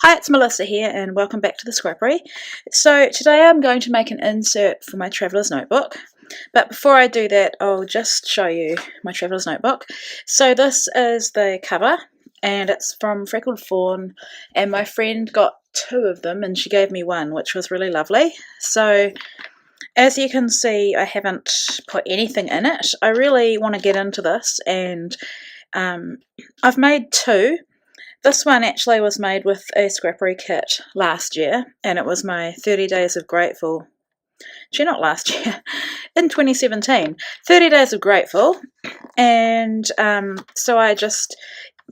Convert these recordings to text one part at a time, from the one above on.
Hi, it's Melissa here and welcome back to the Scrappery. So today I'm going to make an insert for my traveller's notebook, but before I do that I'll just show you my traveller's notebook. So this is the cover and it's from Freckled Fawn, and my friend got two of them and she gave me one, which was really lovely. So as you can see, I haven't put anything in it. I really want to get into this, and I've made two. This one actually was made with a Scrappery kit last year, and it was my 30 Days of Grateful. Actually, not last year, in 2017. 30 Days of Grateful, and so I just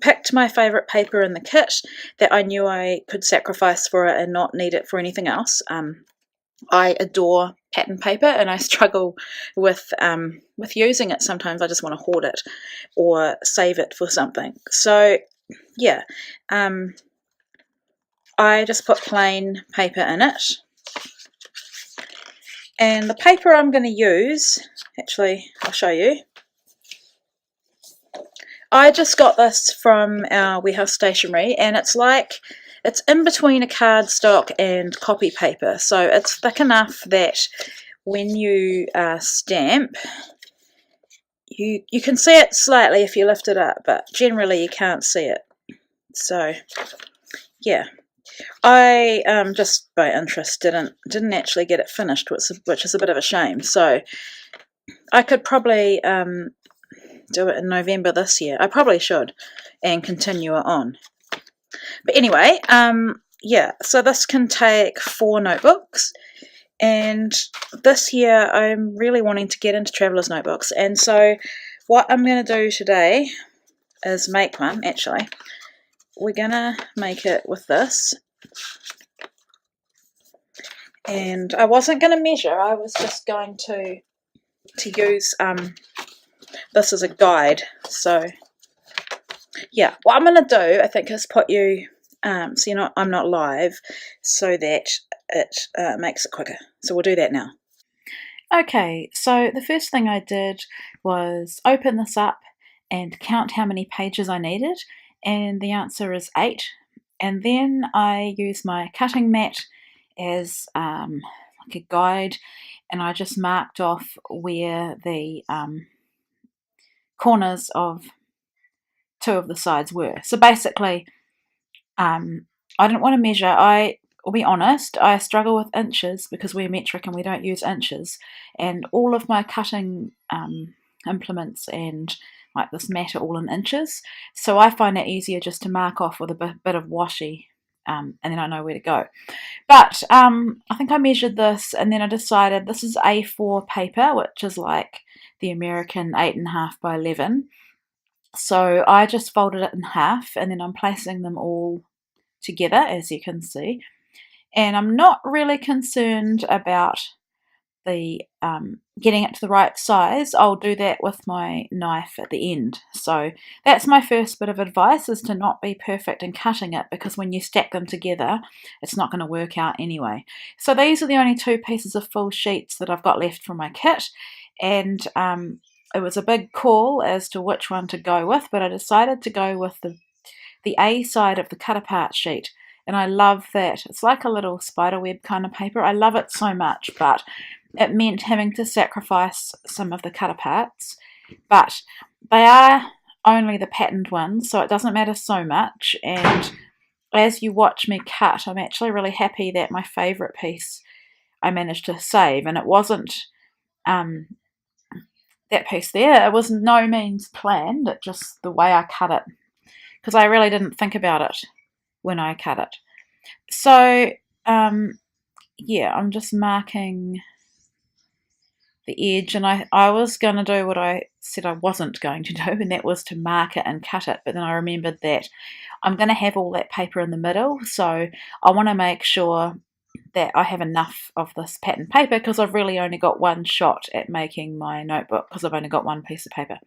picked my favourite paper in the kit that I knew I could sacrifice for it and not need it for anything else. I adore pattern paper, and I struggle with using it sometimes. I just want to hoard it or save it for something. So yeah, I just put plain paper in it, and the paper I'm going to use, actually I'll show you. I just got this from our warehouse stationery, and it's in between a cardstock and copy paper, so it's thick enough that when you stamp, you can see it slightly if you lift it up, but generally you can't see it. So yeah, I just by interest didn't actually get it finished, which is a bit of a shame. So I could probably do it in November this year. I probably should, and continue it on. But anyway, yeah, so this can take 4 notebooks, and this year I'm really wanting to get into traveller's notebooks, and so what I'm going to do today is make one. Actually, we're going to make it with this, and I wasn't going to measure, I was just going to use this as a guide. So yeah, what I'm going to do, I think, is put you so I'm not live, so that it makes it quicker. So we'll do that now. Okay, so the first thing I did was open this up and count how many pages I needed, and the answer is 8. And then I used my cutting mat as like a guide, and I just marked off where the corners of 2 of the sides were. So basically, I didn't want to measure. I will be honest, I struggle with inches because we're metric and we don't use inches, and all of my cutting implements and like this mat are all in inches, so I find it easier just to mark off with a bit of washi, and then I know where to go. But I think I measured this, and then I decided this is A4 paper, which is like the American 8.5 by 11. So I just folded it in half, and then I'm placing them all together, as you can see. And I'm not really concerned about the getting it to the right size. I'll do that with my knife at the end. So that's my first bit of advice, is to not be perfect in cutting it, because when you stack them together it's not going to work out anyway. So these are the only 2 pieces of full sheets that I've got left from my kit, and it was a big call as to which one to go with, but I decided to go with the A side of the cut apart sheet. And I love that. It's like a little spiderweb kind of paper. I love it so much, but it meant having to sacrifice some of the cut aparts. But they are only the patterned ones, so it doesn't matter so much. And as you watch me cut, I'm actually really happy that my favourite piece I managed to save. And it wasn't that piece there. It was no means planned. It just the way I cut it, because I really didn't think about it when I cut it. So yeah, I'm just marking the edge, and I was going to do what I said I wasn't going to do, and that was to mark it and cut it, but then I remembered that I'm going to have all that paper in the middle, so I want to make sure that I have enough of this pattern paper, because I've really only got one shot at making my notebook, because I've only got one piece of paper.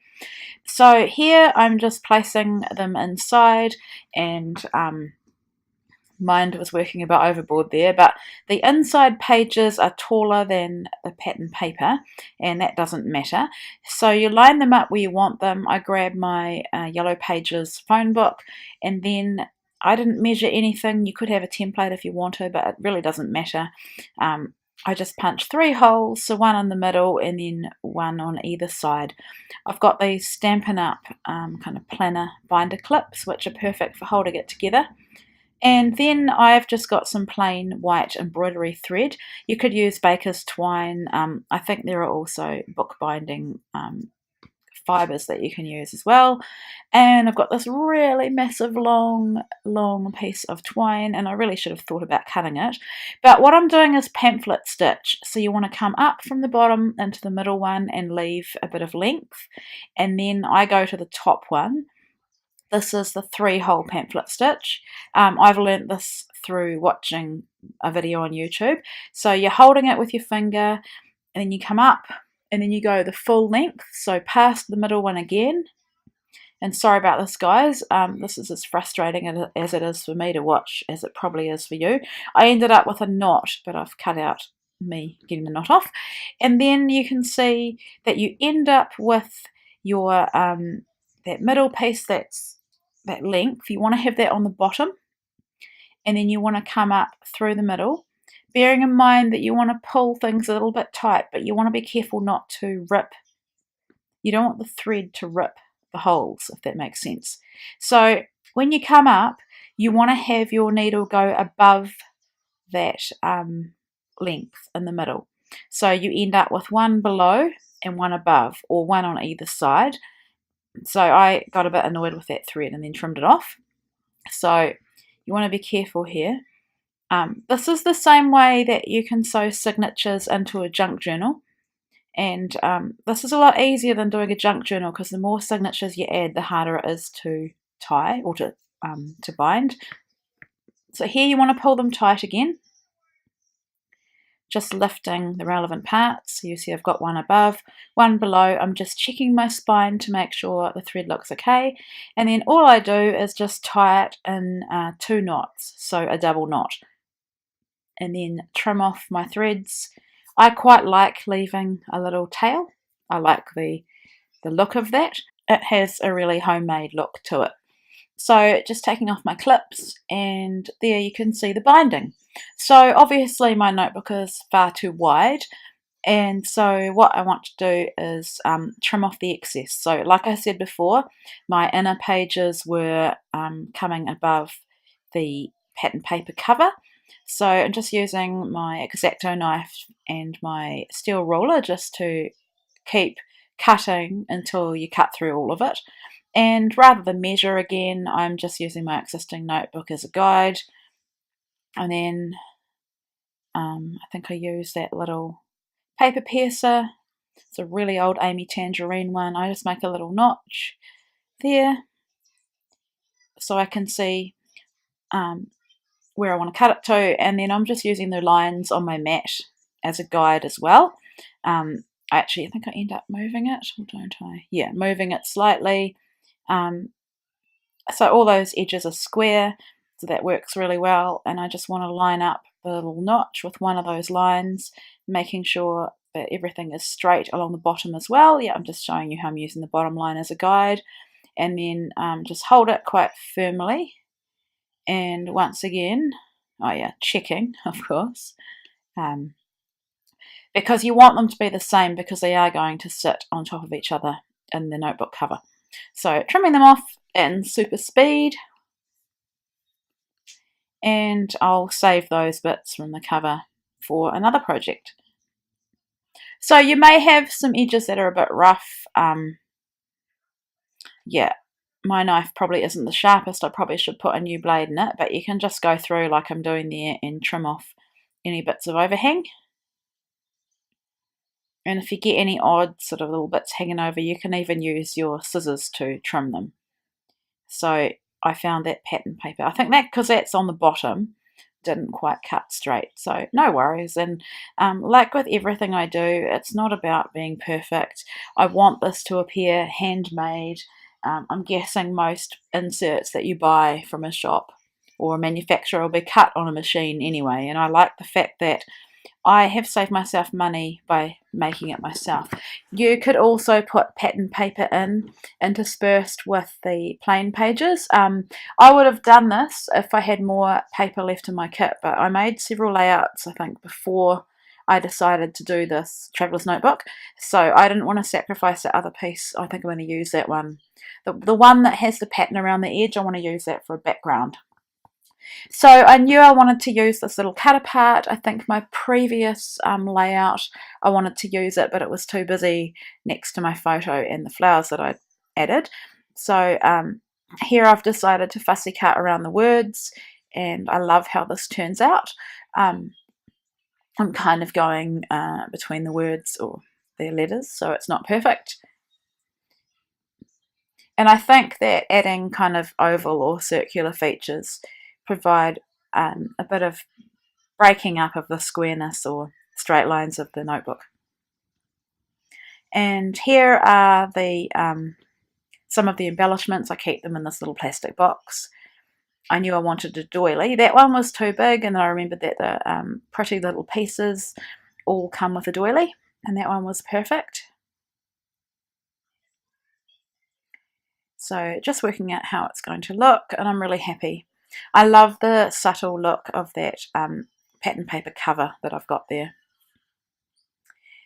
So here I'm just placing them inside, and mind was working a bit overboard there, but the inside pages are taller than the pattern paper, and that doesn't matter. So you line them up where you want them. I grab my Yellow Pages phone book, and then I didn't measure anything. You could have a template if you want to, but it really doesn't matter. I just punched 3 holes, so 1 in the middle and then 1 on either side. I've got these Stampin' Up! Kind of planner binder clips, which are perfect for holding it together. And then I've just got some plain white embroidery thread. You could use baker's twine. I think there are also bookbinding fibres that you can use as well. And I've got this really massive long piece of twine, and I really should have thought about cutting it. But what I'm doing is pamphlet stitch. So you want to come up from the bottom into the middle one and leave a bit of length. And then I go to the top one. This is the 3-hole pamphlet stitch. I've learnt this through watching a video on YouTube. So you're holding it with your finger, and then you come up, and then you go the full length, so past the middle one again. And sorry about this, guys. This is as frustrating as it is for me to watch as it probably is for you. I ended up with a knot, but I've cut out me getting the knot off. And then you can see that you end up with your that middle piece, that's that length. You want to have that on the bottom, and then you want to come up through the middle, bearing in mind that you want to pull things a little bit tight, but you want to be careful not to rip. You don't want the thread to rip the holes, if that makes sense. So when you come up, you want to have your needle go above that length in the middle. So you end up with 1 below and 1 above, or 1 on either side. So I got a bit annoyed with that thread and then trimmed it off. So you want to be careful here. This is the same way that you can sew signatures into a junk journal. And this is a lot easier than doing a junk journal, because the more signatures you add, the harder it is to tie or to bind. So here you want to pull them tight again, just lifting the relevant parts. So you see I've got 1 above, 1 below. I'm just checking my spine to make sure the thread looks okay. And then all I do is just tie it in 2 knots, so a double knot. And then trim off my threads. I quite like leaving a little tail. I like the look of that. It has a really homemade look to it. So just taking off my clips, and there you can see the binding. So obviously my notebook is far too wide, and so what I want to do is trim off the excess. So like I said before, my inner pages were coming above the pattern paper cover. So I'm just using my X-Acto knife and my steel ruler just to keep cutting until you cut through all of it. And rather than measure again, I'm just using my existing notebook as a guide. And then I think I use that little paper piercer. It's a really old Amy Tangerine one. I just make a little notch there so I can see where I want to cut it to, and then I'm just using the lines on my mat as a guide as well. I think I end up moving it, or don't I? Yeah, moving it slightly. So all those edges are square, so that works really well, and I just want to line up the little notch with one of those lines, making sure that everything is straight along the bottom as well. Yeah, I'm just showing you how I'm using the bottom line as a guide, and then just hold it quite firmly. And once again, checking, of course, because you want them to be the same, because they are going to sit on top of each other in the notebook cover. So trimming them off in super speed, and I'll save those bits from the cover for another project. So you may have some edges that are a bit rough. Yeah, my knife probably isn't the sharpest. I probably should put a new blade in it, but you can just go through like I'm doing there and trim off any bits of overhang. And if you get any odd sort of little bits hanging over, you can even use your scissors to trim them. So I found that pattern paper, I think that because that's on the bottom, didn't quite cut straight, so no worries. And like with everything I do, it's not about being perfect. I want this to appear handmade. I'm guessing most inserts that you buy from a shop or a manufacturer will be cut on a machine anyway, and I like the fact that I have saved myself money by making it myself. You could also put pattern paper in interspersed with the plain pages. I would have done this if I had more paper left in my kit, but I made several layouts, I think, before I decided to do this traveller's notebook, so I didn't want to sacrifice that other piece. I think I'm going to use that one. The one that has the pattern around the edge, I want to use that for a background. So I knew I wanted to use this little cut apart. I think my previous layout, I wanted to use it, but it was too busy next to my photo and the flowers that I added. So here I've decided to fussy cut around the words, and I love how this turns out. I'm kind of going between the words or their letters, so it's not perfect. And I think that adding kind of oval or circular features provide a bit of breaking up of the squareness or straight lines of the notebook. And here are the some of the embellishments. I keep them in this little plastic box. I knew I wanted a doily. That one was too big, and then I remembered that the pretty little pieces all come with a doily, and that one was perfect. So just working out how it's going to look, and I'm really happy. I love the subtle look of that pattern paper cover that I've got there.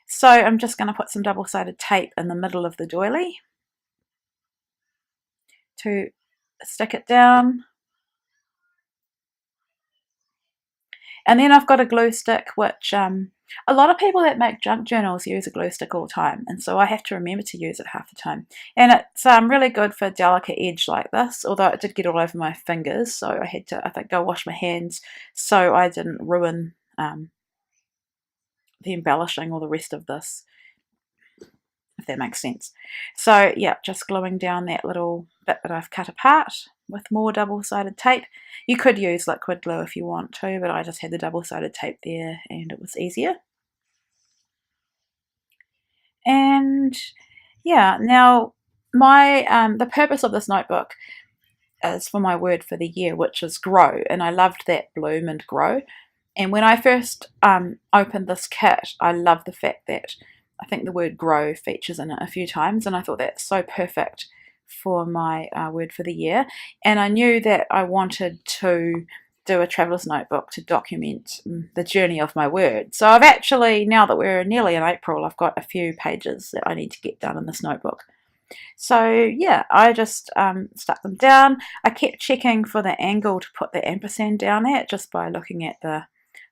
So I'm just going to put some double-sided tape in the middle of the doily to stick it down. And then I've got a glue stick, which a lot of people that make junk journals use a glue stick all the time, and so I have to remember to use it half the time. And it's really good for a delicate edge like this, although it did get all over my fingers, so I had to, I think, go wash my hands so I didn't ruin the embellishing or the rest of this, if that makes sense. So yeah, just gluing down that little bit that I've cut apart with more double-sided tape. You could use liquid glue if you want to, but I just had the double-sided tape there and it was easier. And yeah, now my the purpose of this notebook is for my word for the year, which is grow, and I loved that bloom and grow. And when I first opened this kit, I loved the fact that I think the word grow features in it a few times, and I thought that's so perfect for my word for the year. And I knew that I wanted to do a traveller's notebook to document the journey of my word. So I've actually, now that we're nearly in April, I've got a few pages that I need to get done in this notebook. So yeah, I just stuck them down. I kept checking for the angle to put the ampersand down at, just by looking at the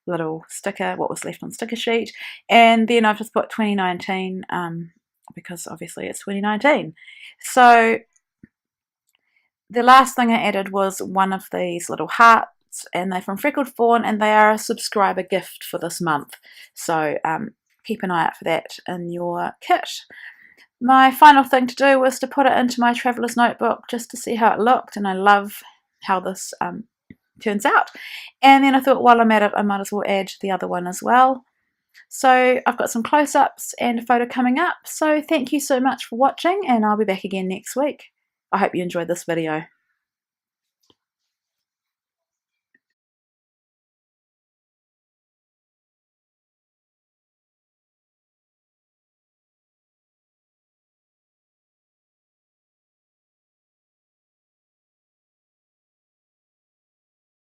little sticker, what was left on the sticker sheet. And then I've just put 2019 because obviously it's 2019. So the last thing I added was one of these little hearts, and they're from Freckled Fawn, and they are a subscriber gift for this month. So keep an eye out for that in your kit. My final thing to do was to put it into my traveller's notebook just to see how it looked, and I love how this turns out. And then I thought, while I'm at it, I might as well add the other one as well. So I've got some close-ups and a photo coming up. So thank you so much for watching, and I'll be back again next week. I hope you enjoyed this video.